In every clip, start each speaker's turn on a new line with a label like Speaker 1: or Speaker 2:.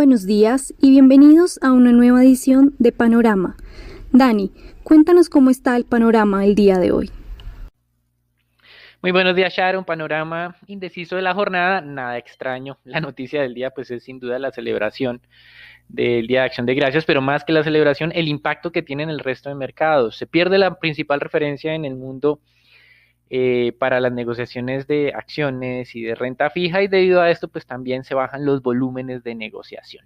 Speaker 1: buenos días y bienvenidos a una nueva edición de Panorama. Dani, cuéntanos cómo está el panorama el día de hoy.
Speaker 2: Muy buenos días, Sharon. Panorama indeciso de la jornada, nada extraño. La noticia del día pues es sin duda la celebración del Día de Acción de Gracias, pero más que la celebración, el impacto que tiene en el resto de mercados. Se pierde la principal referencia en el mundo para las negociaciones de acciones y de renta fija, y debido a esto pues también se bajan los volúmenes de negociación.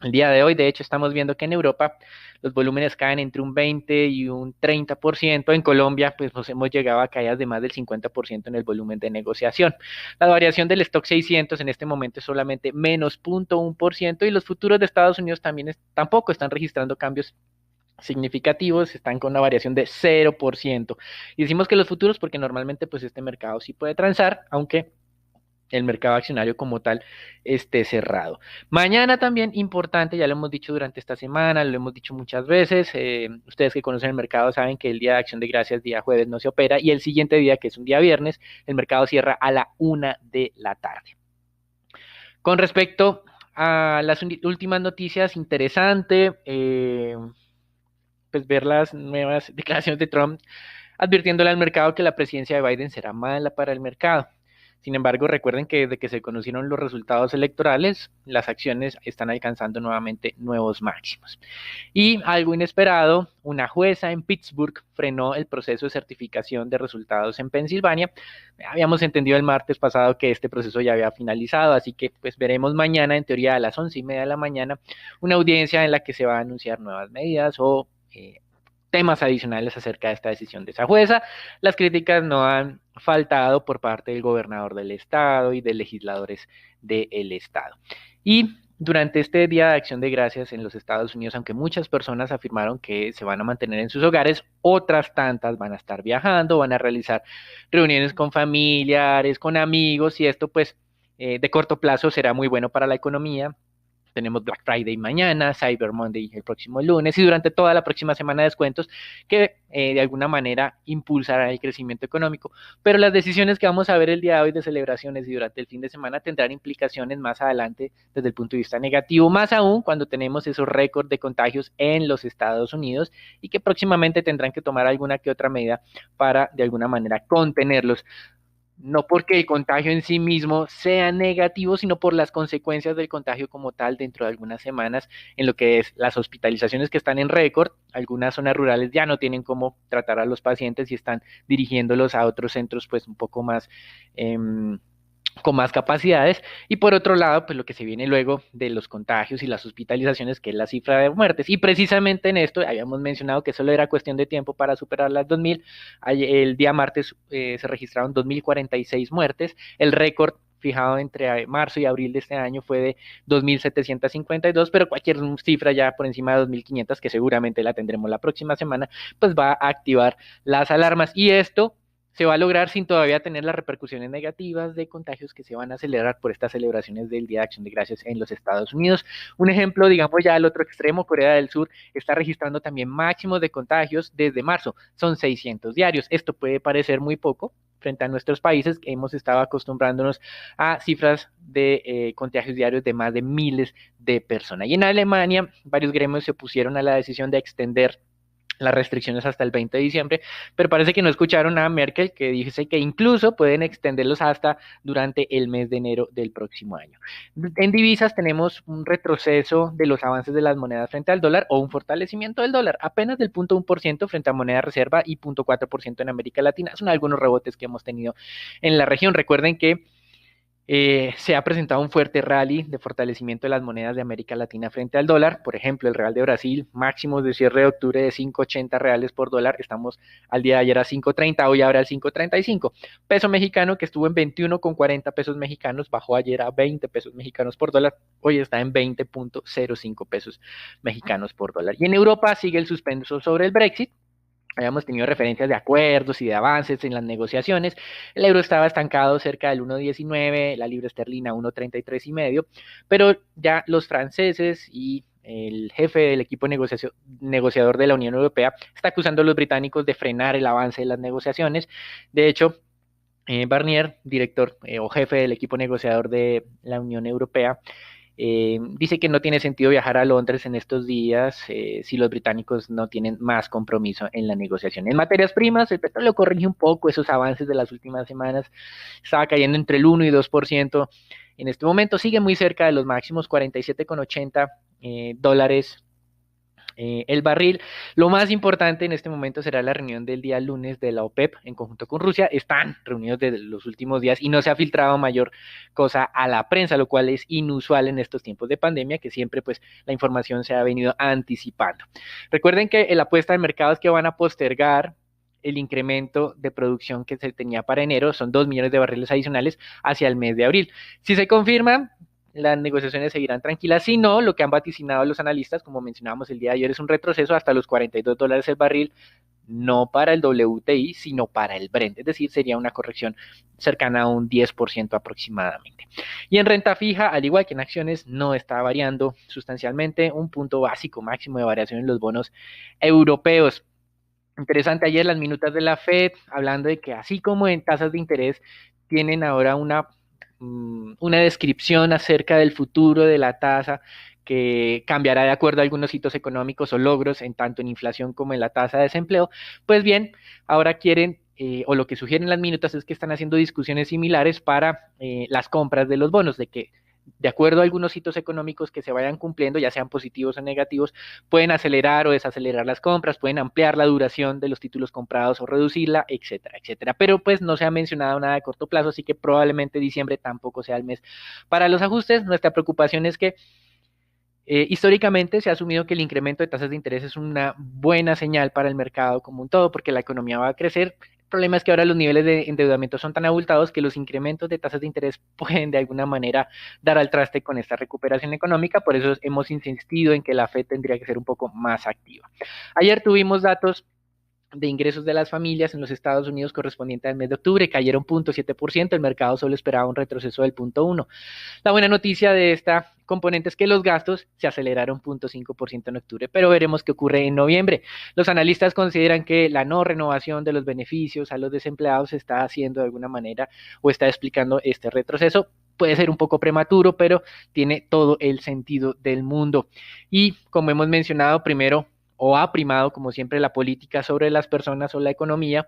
Speaker 2: El día de hoy, de hecho, estamos viendo que en Europa los volúmenes caen entre un 20 y un 30%. En Colombia, pues nos hemos llegado a caídas de más del 50% en el volumen de negociación. La variación del stock 600 en este momento es solamente menos 0.1%, y los futuros de Estados Unidos también tampoco están registrando cambios significativos, están con una variación de 0%. Y decimos que los futuros porque normalmente pues este mercado sí puede transar, aunque el mercado accionario como tal esté cerrado. Mañana también importante, ya lo hemos dicho durante esta semana, lo hemos dicho muchas veces, ustedes que conocen el mercado saben que el día de Acción de Gracias, día jueves, no se opera, y el siguiente día, que es un día viernes, el mercado cierra a la 1 de la tarde. Con respecto a las últimas noticias, interesante pues ver las nuevas declaraciones de Trump advirtiéndole al mercado que la presidencia de Biden será mala para el mercado. Sin embargo, recuerden que desde que se conocieron los resultados electorales, las acciones están alcanzando nuevamente nuevos máximos. Y algo inesperado, una jueza en Pittsburgh frenó el proceso de certificación de resultados en Pensilvania. Habíamos entendido el martes pasado que este proceso ya había finalizado, así que pues veremos mañana, en teoría a las 11:30 de la mañana, una audiencia en la que se va a anunciar nuevas medidas o temas adicionales acerca de esta decisión de esa jueza. Las críticas no han faltado por parte del gobernador del estado y de legisladores del estado. Y durante este Día de Acción de Gracias en los Estados Unidos, aunque muchas personas afirmaron que se van a mantener en sus hogares, otras tantas van a estar viajando, van a realizar reuniones con familiares, con amigos, y esto pues de corto plazo será muy bueno para la economía. Tenemos Black Friday mañana, Cyber Monday el próximo lunes, y durante toda la próxima semana descuentos que de alguna manera impulsarán el crecimiento económico. Pero las decisiones que vamos a ver el día de hoy de celebraciones y durante el fin de semana tendrán implicaciones más adelante desde el punto de vista negativo, más aún cuando tenemos esos récords de contagios en los Estados Unidos, y que próximamente tendrán que tomar alguna que otra medida para de alguna manera contenerlos. No porque el contagio en sí mismo sea negativo, sino por las consecuencias del contagio como tal dentro de algunas semanas, en lo que es las hospitalizaciones que están en récord. Algunas zonas rurales ya no tienen cómo tratar a los pacientes y están dirigiéndolos a otros centros pues un poco más con más capacidades, y por otro lado, pues lo que se viene luego de los contagios y las hospitalizaciones, que es la cifra de muertes, y precisamente en esto habíamos mencionado que solo era cuestión de tiempo para superar las 2.000, el día martes se registraron 2.046 muertes, el récord fijado entre marzo y abril de este año fue de 2.752, pero cualquier cifra ya por encima de 2.500, que seguramente la tendremos la próxima semana, pues va a activar las alarmas, y esto se va a lograr sin todavía tener las repercusiones negativas de contagios que se van a acelerar por estas celebraciones del Día de Acción de Gracias en los Estados Unidos. Un ejemplo, digamos ya al otro extremo, Corea del Sur está registrando también máximos de contagios desde marzo, son 600 diarios. Esto puede parecer muy poco frente a nuestros países, que hemos estado acostumbrándonos a cifras de contagios diarios de más de miles de personas. Y en Alemania, varios gremios se opusieron a la decisión de extender las restricciones hasta el 20 de diciembre, pero parece que no escucharon a Merkel, que dice que incluso pueden extenderlos hasta durante el mes de enero del próximo año. En divisas tenemos un retroceso de los avances de las monedas frente al dólar, o un fortalecimiento del dólar, apenas del 0.1% frente a moneda reserva y 0.4% en América Latina. Son algunos rebotes que hemos tenido en la región. Recuerden que se ha presentado un fuerte rally de fortalecimiento de las monedas de América Latina frente al dólar. Por ejemplo, el real de Brasil, máximos de cierre de octubre de 5.80 reales por dólar. Estamos al día de ayer a 5.30, hoy ahora al 5.35. Peso mexicano, que estuvo en 21.40 pesos mexicanos, bajó ayer a 20 pesos mexicanos por dólar. Hoy está en 20.05 pesos mexicanos por dólar. Y en Europa sigue el suspenso sobre el Brexit. Habíamos tenido referencias de acuerdos y de avances en las negociaciones. El euro estaba estancado cerca del 1.19, la libra esterlina 1.33,5, pero ya los franceses y el jefe del equipo negociador de la Unión Europea está acusando a los británicos de frenar el avance de las negociaciones. De hecho, Barnier, director o jefe del equipo negociador de la Unión Europea, Dice que no tiene sentido viajar a Londres en estos días si los británicos no tienen más compromiso en la negociación. En materias primas, el petróleo corrige un poco esos avances de las últimas semanas, estaba cayendo entre el 1 y 2%. En este momento sigue muy cerca de los máximos, 47,80 dólares el barril. Lo más importante en este momento será la reunión del día lunes de la OPEP en conjunto con Rusia. Están reunidos desde los últimos días y no se ha filtrado mayor cosa a la prensa, lo cual es inusual en estos tiempos de pandemia, que siempre pues la información se ha venido anticipando. Recuerden que la apuesta de mercado es que van a postergar el incremento de producción que se tenía para enero, son 2 millones de barriles adicionales hacia el mes de abril. Si se confirma, las negociaciones seguirán tranquilas. Si no, lo que han vaticinado los analistas, como mencionábamos el día de ayer, es un retroceso hasta los 42 dólares el barril, no para el WTI, sino para el Brent. Es decir, sería una corrección cercana a un 10% aproximadamente. Y en renta fija, al igual que en acciones, no está variando sustancialmente. Un punto básico máximo de variación en los bonos europeos. Interesante ayer las minutas de la Fed, hablando de que así como en tasas de interés, tienen ahora una descripción acerca del futuro de la tasa que cambiará de acuerdo a algunos hitos económicos o logros en tanto en inflación como en la tasa de desempleo. Pues bien, ahora quieren o lo que sugieren las minutas es que están haciendo discusiones similares para las compras de los bonos, de que de acuerdo a algunos hitos económicos que se vayan cumpliendo, ya sean positivos o negativos, pueden acelerar o desacelerar las compras, pueden ampliar la duración de los títulos comprados o reducirla, etcétera, etcétera. Pero pues no se ha mencionado nada de corto plazo, así que probablemente diciembre tampoco sea el mes para los ajustes. Nuestra preocupación es que históricamente se ha asumido que el incremento de tasas de interés es una buena señal para el mercado como un todo, porque la economía va a crecer. El problema es que ahora los niveles de endeudamiento son tan abultados que los incrementos de tasas de interés pueden de alguna manera dar al traste con esta recuperación económica. Por eso hemos insistido en que la Fed tendría que ser un poco más activa. Ayer tuvimos datos de ingresos de las familias en los Estados Unidos correspondiente al mes de octubre, cayeron 0.7%, el mercado solo esperaba un retroceso del 0.1%. La buena noticia de esta componente es que los gastos se aceleraron 0.5% en octubre, pero veremos qué ocurre en noviembre. Los analistas consideran que la no renovación de los beneficios a los desempleados está haciendo de alguna manera o está explicando este retroceso. Puede ser un poco prematuro, pero tiene todo el sentido del mundo. Y como hemos mencionado, primero o ha primado, como siempre, la política sobre las personas o la economía.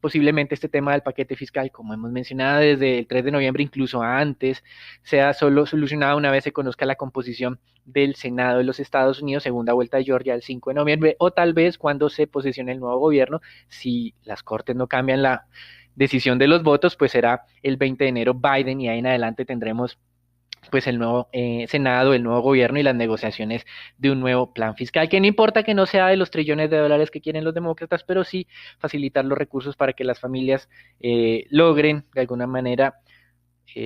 Speaker 2: Posiblemente este tema del paquete fiscal, como hemos mencionado desde el 3 de noviembre, incluso antes, sea solo solucionado una vez se conozca la composición del Senado de los Estados Unidos, segunda vuelta de Georgia el 5 de noviembre, o tal vez cuando se posesione el nuevo gobierno, si las cortes no cambian la decisión de los votos, pues será el 20 de enero Biden y ahí en adelante tendremos pues el nuevo Senado, el nuevo gobierno y las negociaciones de un nuevo plan fiscal, que no importa que no sea de los trillones de dólares que quieren los demócratas, pero sí facilitar los recursos para que las familias logren de alguna manera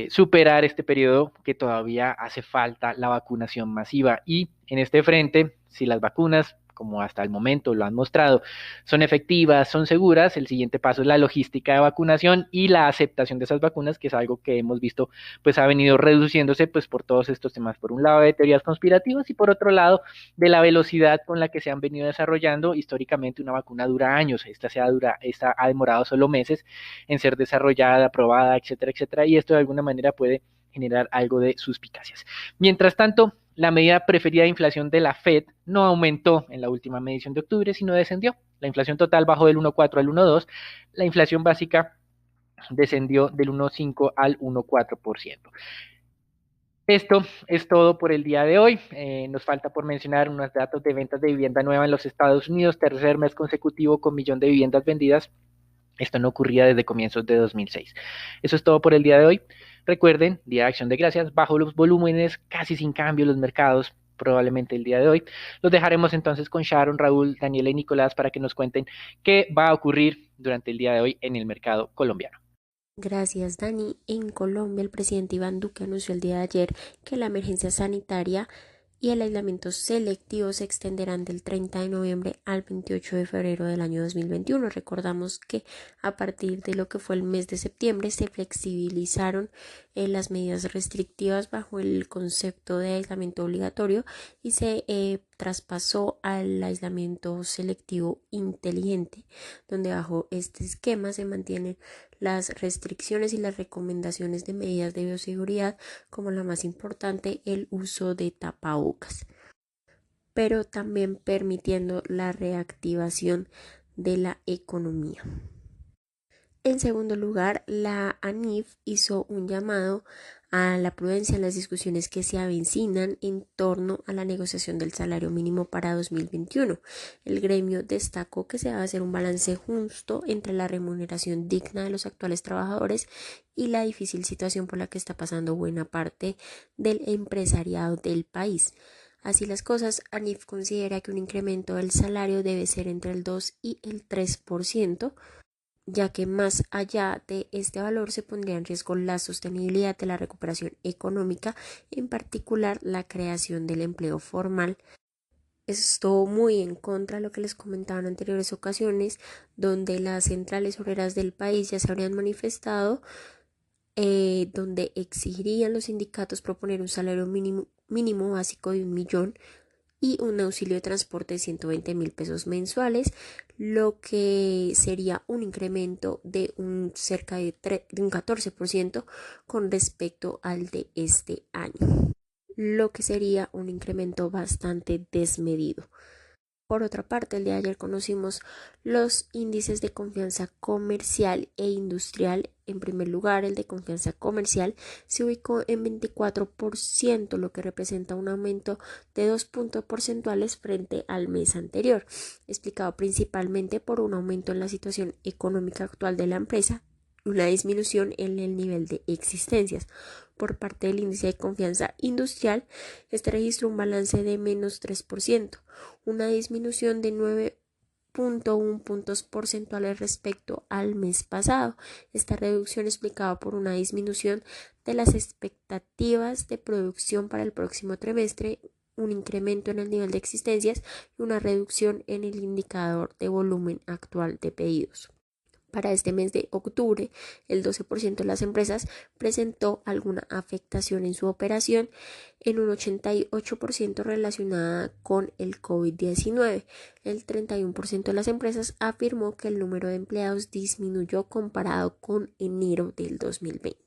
Speaker 2: superar este periodo que todavía hace falta la vacunación masiva. Y en este frente, si las vacunas, como hasta el momento lo han mostrado, son efectivas, son seguras, el siguiente paso es la logística de vacunación y la aceptación de esas vacunas, que es algo que hemos visto pues ha venido reduciéndose pues por todos estos temas, por un lado de teorías conspirativas y por otro lado de la velocidad con la que se han venido desarrollando. Históricamente una vacuna dura años, esta ha demorado solo meses en ser desarrollada, aprobada, etcétera, etcétera, y esto de alguna manera puede generar algo de suspicacias. Mientras tanto, la medida preferida de inflación de la Fed no aumentó en la última medición de octubre, sino descendió. La inflación total bajó del 1,4 al 1,2, la inflación básica descendió del 1,5 al 1,4%. Esto es todo por el día de hoy. Nos falta por mencionar unos datos de ventas de vivienda nueva en los Estados Unidos, tercer mes consecutivo con 1.000.000 de viviendas vendidas. Esto no ocurría desde comienzos de 2006. Eso es todo por el día de hoy. Recuerden, Día de Acción de Gracias, bajo los volúmenes, casi sin cambio los mercados, probablemente el día de hoy. Los dejaremos entonces con Sharon, Raúl, Daniela y Nicolás para que nos cuenten qué va a ocurrir durante el día de hoy en el mercado colombiano.
Speaker 3: Gracias, Dani. En Colombia, el presidente Iván Duque anunció el día de ayer que la emergencia sanitaria y el aislamiento selectivo se extenderán del 30 de noviembre al 28 de febrero del año 2021. Recordamos que a partir de lo que fue el mes de septiembre se flexibilizaron las medidas restrictivas bajo el concepto de aislamiento obligatorio y se traspasó al aislamiento selectivo inteligente, donde bajo este esquema se mantienen las restricciones y las recomendaciones de medidas de bioseguridad, como la más importante, el uso de tapabocas, pero también permitiendo la reactivación de la economía. En segundo lugar, la ANIF hizo un llamado a la prudencia en las discusiones que se avecinan en torno a la negociación del salario mínimo para 2021. El gremio destacó que se va a hacer un balance justo entre la remuneración digna de los actuales trabajadores y la difícil situación por la que está pasando buena parte del empresariado del país. Así las cosas, ANIF considera que un incremento del salario debe ser entre el 2 y el 3%, ya que más allá de este valor se pondría en riesgo la sostenibilidad de la recuperación económica, en particular la creación del empleo formal. Esto muy en contra de lo que les comentaba en anteriores ocasiones, donde las centrales obreras del país ya se habrían manifestado, donde exigirían los sindicatos proponer un salario mínimo básico de 1.000.000 y un auxilio de transporte de 120.000 pesos mensuales, lo que sería un incremento de cerca de un 14% con respecto al de este año, lo que sería un incremento bastante desmedido. Por otra parte, el día de ayer conocimos los índices de confianza comercial e industrial. En primer lugar, el de confianza comercial se ubicó en 24%, lo que representa un aumento de 2 puntos porcentuales frente al mes anterior, explicado principalmente por un aumento en la situación económica actual de la empresa, una disminución en el nivel de existencias. Por parte del índice de confianza industrial, este registró un balance de menos 3%, una disminución de 9,1 puntos porcentuales respecto al mes pasado. Esta reducción explicada por una disminución de las expectativas de producción para el próximo trimestre, un incremento en el nivel de existencias y una reducción en el indicador de volumen actual de pedidos. Para este mes de octubre, el 12% de las empresas presentó alguna afectación en su operación, en un 88% relacionada con el COVID-19. El 31% de las empresas afirmó que el número de empleados disminuyó comparado con enero del 2020.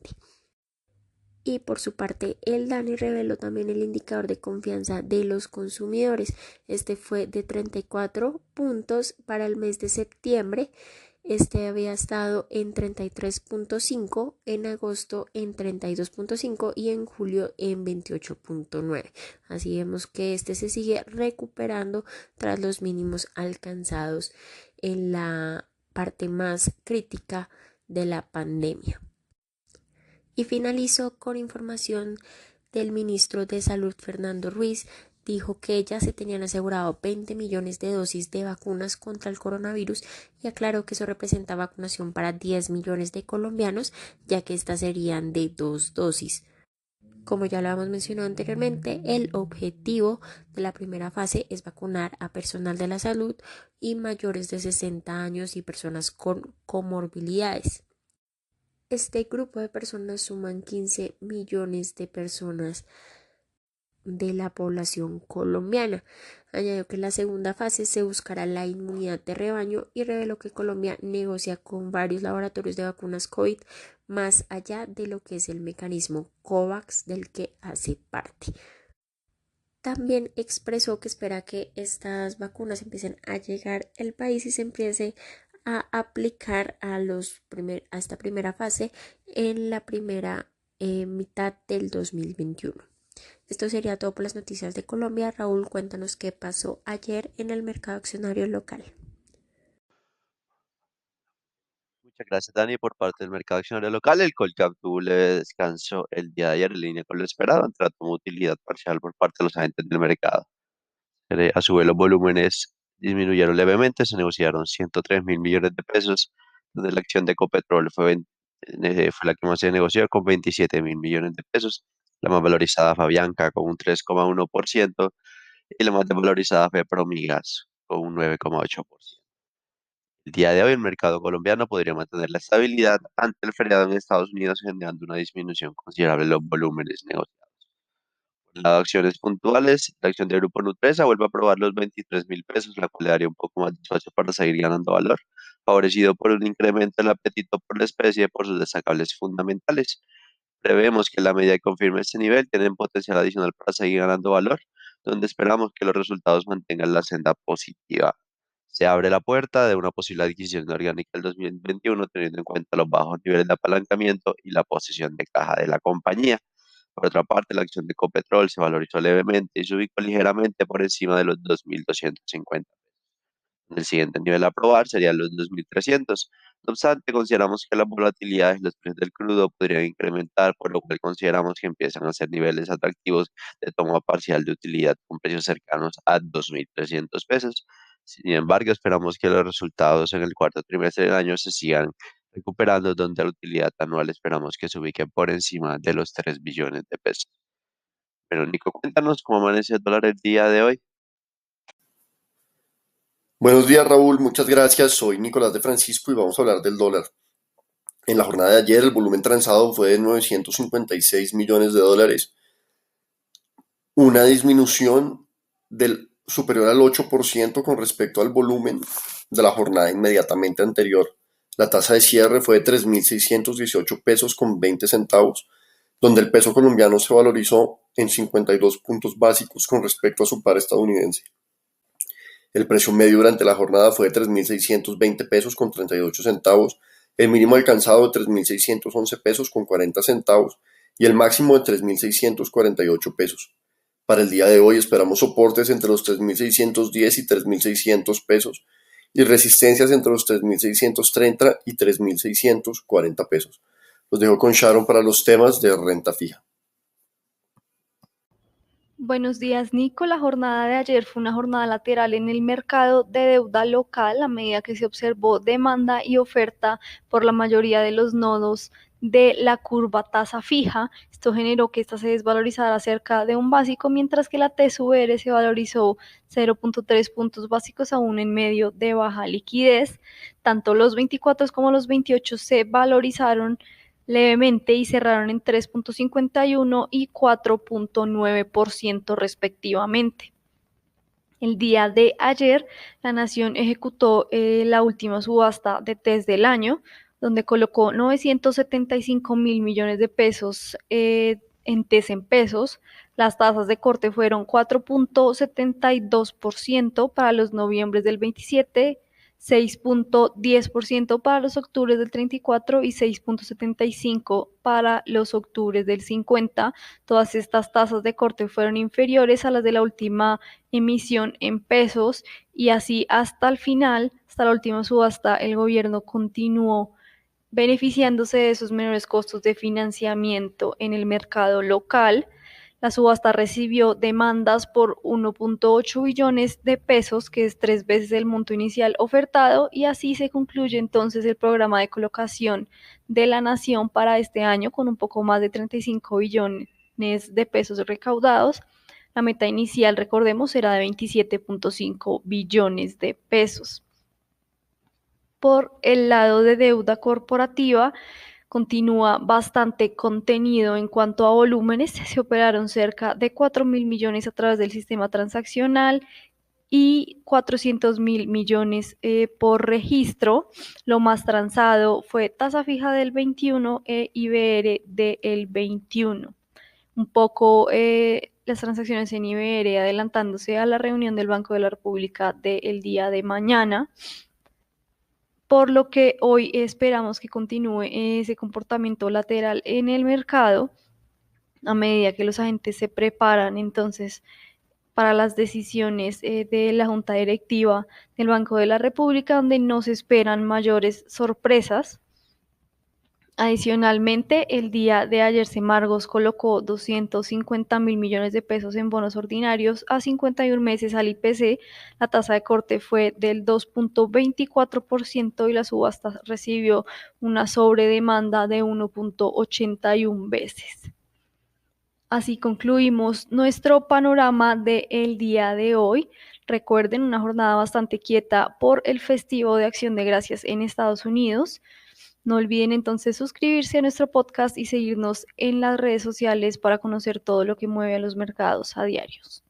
Speaker 3: Y por su parte, el DANI reveló también el indicador de confianza de los consumidores. Este fue de 34 puntos para el mes de septiembre. Este había estado en 33,5, en agosto en 32,5 y en julio en 28,9. Así vemos que este se sigue recuperando tras los mínimos alcanzados en la parte más crítica de la pandemia. Y finalizo con información del ministro de Salud, Fernando Ruiz. Dijo que ya se tenían asegurado 20 millones de dosis de vacunas contra el coronavirus y aclaró que eso representa vacunación para 10 millones de colombianos, ya que estas serían de 2 dosis. Como ya lo hemos mencionado anteriormente, el objetivo de la primera fase es vacunar a personal de la salud y mayores de 60 años y personas con comorbilidades. Este grupo de personas suman 15 millones de personas de la población colombiana. Añadió que en la segunda fase se buscará la inmunidad de rebaño y reveló que Colombia negocia con varios laboratorios de vacunas COVID más allá de lo que es el mecanismo COVAX del que hace parte. También expresó que espera que estas vacunas empiecen a llegar al país y se empiece a aplicar a esta primera fase en la primera mitad del 2021. Esto sería todo por las noticias de Colombia. Raúl, cuéntanos qué pasó ayer en el mercado accionario local.
Speaker 4: Muchas gracias, Dani, por parte del mercado accionario local. El Colcap tuvo leve descanso el día de ayer en línea con lo esperado, ante la toma de utilidad parcial por parte de los agentes del mercado. A su vez, los volúmenes disminuyeron levemente, se negociaron 103.000 millones de pesos, donde la acción de Ecopetrol fue la que más se negoció con 27.000 millones de pesos. La más valorizada fue Avianca con un 3,1% y la más desvalorizada fue Promigas con un 9,8%. El día de hoy el mercado colombiano podría mantener la estabilidad ante el feriado en Estados Unidos, generando una disminución considerable en los volúmenes negociados. Por el lado de acciones puntuales, la acción de Grupo Nutresa vuelve a probar los 23.000 pesos, la cual le daría un poco más de espacio para seguir ganando valor. favorecido por un incremento del apetito por la especie por sus destacables fundamentales. Prevemos que la medida que confirme este nivel tienen potencial adicional para seguir ganando valor, donde esperamos que los resultados mantengan la senda positiva. Se abre la puerta de una posible adquisición orgánica del 2021, teniendo en cuenta los bajos niveles de apalancamiento y la posición de caja de la compañía. Por otra parte, la acción de Ecopetrol se valorizó levemente y se ubicó ligeramente por encima de los 2.250. El siguiente nivel a probar serían los 2.300. No obstante, consideramos que las volatilidades de los precios del crudo podrían incrementar, por lo cual consideramos que empiezan a ser niveles atractivos de toma parcial de utilidad con precios cercanos a 2.300 pesos. Sin embargo, esperamos que los resultados en el cuarto trimestre del año se sigan recuperando, donde la utilidad anual esperamos que se ubique por encima de los 3 billones de pesos. Pero Nico, cuéntanos cómo amanece el dólar el día de hoy.
Speaker 5: Buenos días, Raúl, muchas gracias. Soy Nicolás de Francisco y vamos a hablar del dólar. En la jornada de ayer el volumen transado fue de 956 millones de dólares, una disminución superior al 8% con respecto al volumen de la jornada inmediatamente anterior. La tasa de cierre fue de 3.618 pesos con 20 centavos, donde el peso colombiano se valorizó en 52 puntos básicos con respecto a su par estadounidense. El precio medio durante la jornada fue de 3.620 pesos con 38 centavos, el mínimo alcanzado de 3.611 pesos con 40 centavos y el máximo de 3.648 pesos. Para el día de hoy esperamos soportes entre los 3.610 y 3.600 pesos y resistencias entre los 3.630 y 3.640 pesos. Los dejo con Sharon para los temas de renta fija.
Speaker 1: Buenos días, Nico. La jornada de ayer fue una jornada lateral en el mercado de deuda local a medida que se observó demanda y oferta por la mayoría de los nodos de la curva tasa fija. Esto generó que esta se desvalorizara cerca de un básico, mientras que la TSUR se valorizó 0.3 puntos básicos aún en medio de baja liquidez. Tanto los 24 como los 28 se valorizaron levemente y cerraron en 3.51 y 4.9% respectivamente. El día de ayer, la Nación ejecutó la última subasta de test del año, donde colocó 975.000 millones de pesos en test en pesos. Las tasas de corte fueron 4.72% para los noviembres del 27, 6.10% para los octubres del 34 y 6.75% para los octubres del 50. Todas estas tasas de corte fueron inferiores a las de la última emisión en pesos y así hasta el final, hasta la última subasta, el gobierno continuó beneficiándose de esos menores costos de financiamiento en el mercado local. La subasta recibió demandas por 1.8 billones de pesos, que es 3 veces el monto inicial ofertado, y así se concluye entonces el programa de colocación de la Nación para este año con un poco más de 35 billones de pesos recaudados. La meta inicial, recordemos, era de 27.5 billones de pesos. Por el lado de deuda corporativa, continúa bastante contenido en cuanto a volúmenes. Se operaron cerca de 4.000 millones a través del sistema transaccional y 400.000 millones por registro. Lo más transado fue tasa fija del 21 e IBR del 21. Un poco las transacciones en IBR adelantándose a la reunión del Banco de la República del día de mañana, por lo que hoy esperamos que continúe ese comportamiento lateral en el mercado a medida que los agentes se preparan entonces para las decisiones de la Junta Directiva del Banco de la República, donde no se esperan mayores sorpresas. Adicionalmente, el día de ayer Semargos colocó 250.000 millones de pesos en bonos ordinarios a 51 meses al IPC. La tasa de corte fue del 2.24% y la subasta recibió una sobredemanda de 1.81 veces. Así concluimos nuestro panorama del día de hoy. Recuerden, una jornada bastante quieta por el festivo de Acción de Gracias en Estados Unidos. No olviden entonces suscribirse a nuestro podcast y seguirnos en las redes sociales para conocer todo lo que mueve a los mercados a diarios.